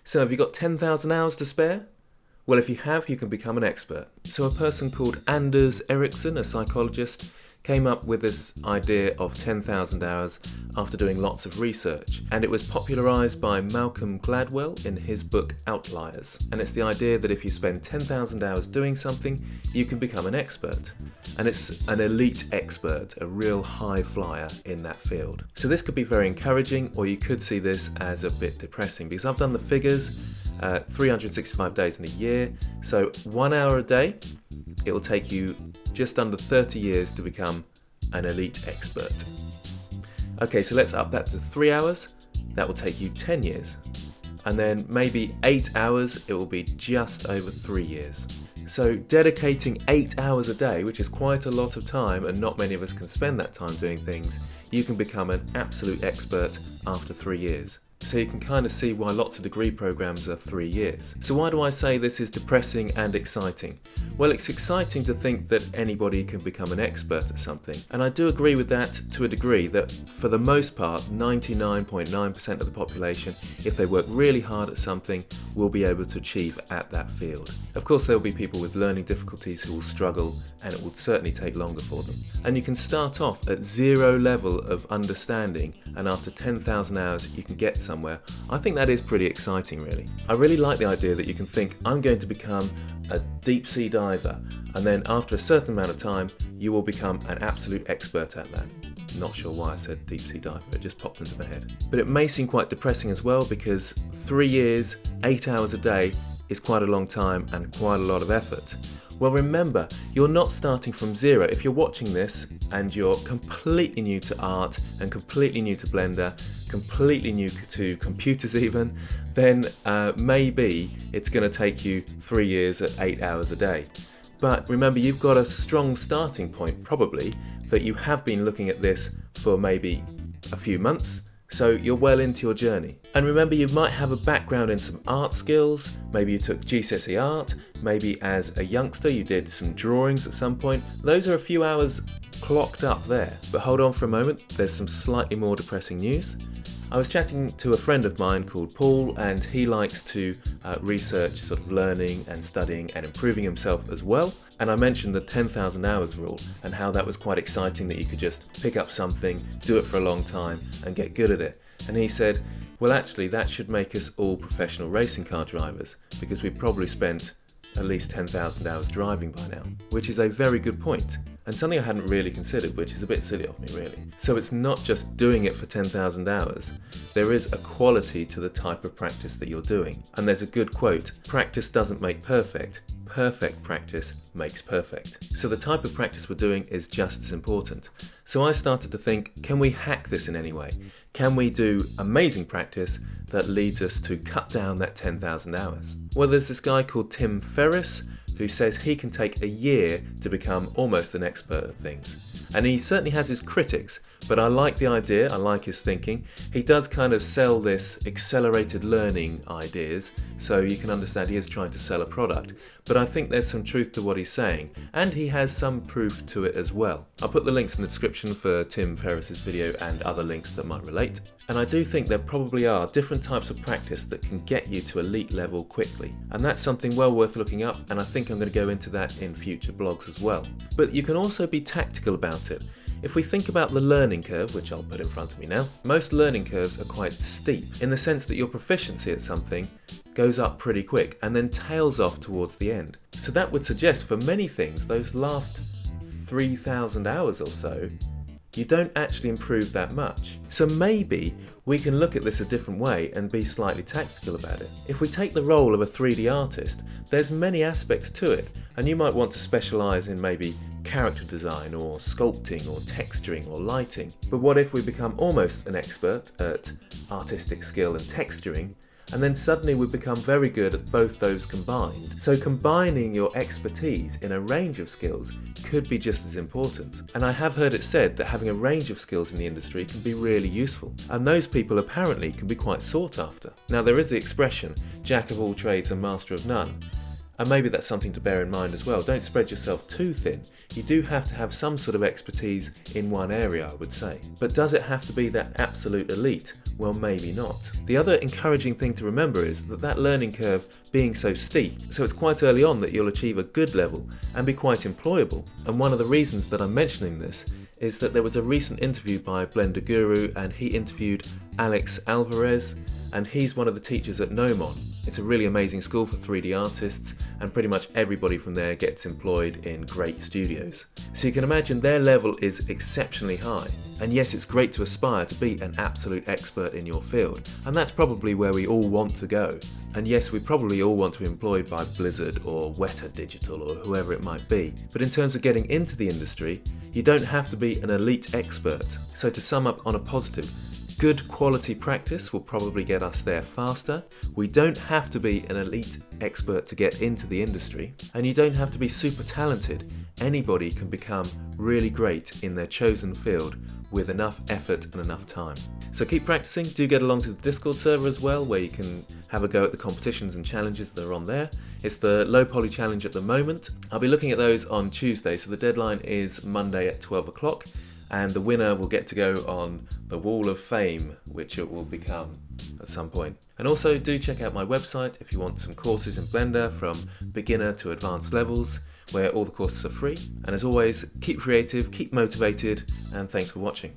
So have you got 10,000 hours to spare? Well, if you have, you can become an expert. So a person called Anders Ericsson, a psychologist, came up with this idea of 10,000 hours after doing lots of research. And it was popularised by Malcolm Gladwell in his book Outliers. And it's the idea that if you spend 10,000 hours doing something, you can become an expert. And it's an elite expert, a real high flyer in that field. So this could be very encouraging, or you could see this as a bit depressing, because I've done the figures, 365 days in a year, so 1 hour a day, it will take you just under 30 years to become an elite expert. Okay, so let's up that to 3 hours, that will take you 10 years. And then maybe 8 hours, it will be just over 3 years. So dedicating 8 hours a day, which is quite a lot of time, and not many of us can spend that time doing things, you can become an absolute expert after 3 years. So you can kind of see why lots of degree programs are 3 years. So why do I say this is depressing and exciting? Well, it's exciting to think that anybody can become an expert at something. And I do agree with that to a degree, that for the most part, 99.9% of the population, if they work really hard at something, will be able to achieve at that field. Of course, there will be people with learning difficulties who will struggle, and it will certainly take longer for them. And you can start off at zero level of understanding, and after 10,000 hours, you can get somewhere. I think that is pretty exciting, really. I really like the idea that you can think, I'm going to become a deep sea diver, and then after a certain amount of time, you will become an absolute expert at that. Not sure why I said deep sea diver, it just popped into my head. But it may seem quite depressing as well, because 3 years, 8 hours a day is quite a long time and quite a lot of effort. Well, remember, you're not starting from zero. If you're watching this and you're completely new to art and completely new to Blender, completely new to computers even, then maybe it's going to take you 3 years at 8 hours a day. But remember, you've got a strong starting point, probably, that you have been looking at this for maybe a few months, so you're well into your journey. And remember, you might have a background in some art skills, maybe you took GCSE art, maybe as a youngster you did some drawings at some point. Those are a few hours clocked up there. But hold on for a moment, there's some slightly more depressing news. I was chatting to a friend of mine called Paul, and he likes to research sort of learning and studying and improving himself as well. And I mentioned the 10,000 hours rule and how that was quite exciting, that you could just pick up something, do it for a long time and get good at it. And he said, well, actually that should make us all professional racing car drivers, because we've probably spent at least 10,000 hours driving by now, which is a very good point. And something I hadn't really considered, which is a bit silly of me really. So it's not just doing it for 10,000 hours, there is a quality to the type of practice that you're doing. And there's a good quote, practice doesn't make perfect, perfect practice makes perfect. So the type of practice we're doing is just as important. So I started to think, can we hack this in any way? Can we do amazing practice that leads us to cut down that 10,000 hours? Well, there's this guy called Ferriss who says he can take a year to become almost an expert at things. And he certainly has his critics, but I like the idea, I like his thinking. He does kind of sell this accelerated learning ideas, so you can understand he is trying to sell a product. But I think there's some truth to what he's saying, and he has some proof to it as well. I'll put the links in the description for Tim Ferriss's video and other links that might relate. And I do think there probably are different types of practice that can get you to elite level quickly. And that's something well worth looking up, and I think I'm going to go into that in future blogs as well. But you can also be tactical about it. If we think about the learning curve, which I'll put in front of me now, most learning curves are quite steep, in the sense that your proficiency at something goes up pretty quick and then tails off towards the end. So that would suggest for many things, those last 3,000 hours or so, you don't actually improve that much. So maybe we can look at this a different way and be slightly tactical about it. If we take the role of a 3D artist, there's many aspects to it, and you might want to specialise in maybe character design or sculpting or texturing or lighting. But what if we become almost an expert at artistic skill and texturing, and then suddenly we become very good at both those combined? So combining your expertise in a range of skills could be just as important. And I have heard it said that having a range of skills in the industry can be really useful, and those people apparently can be quite sought after. Now there is the expression, jack of all trades and master of none. And maybe that's something to bear in mind as well. Don't spread yourself too thin. You do have to have some sort of expertise in one area, I would say. But does it have to be that absolute elite? Well, maybe not. The other encouraging thing to remember is that learning curve being so steep, so it's quite early on that you'll achieve a good level and be quite employable. And one of the reasons that I'm mentioning this is that there was a recent interview by Blender Guru, and he interviewed Alex Alvarez, and he's one of the teachers at Gnomon. It's a really amazing school for 3D artists, and pretty much everybody from there gets employed in great studios. So you can imagine their level is exceptionally high. And yes, it's great to aspire to be an absolute expert in your field, and that's probably where we all want to go. And yes, we probably all want to be employed by Blizzard or Weta Digital or whoever it might be. But in terms of getting into the industry, you don't have to be an elite expert. So to sum up on a positive, good quality practice will probably get us there faster. We don't have to be an elite expert to get into the industry, and you don't have to be super talented. Anybody can become really great in their chosen field with enough effort and enough time. So keep practicing. Do get along to the Discord server as well, where you can have a go at the competitions and challenges that are on there. It's the low poly challenge at the moment. I'll be looking at those on Tuesday, so the deadline is Monday at 12 o'clock. And the winner will get to go on the Wall of Fame, which it will become at some point. And also do check out my website if you want some courses in Blender from beginner to advanced levels, where all the courses are free. And as always, keep creative, keep motivated, and thanks for watching.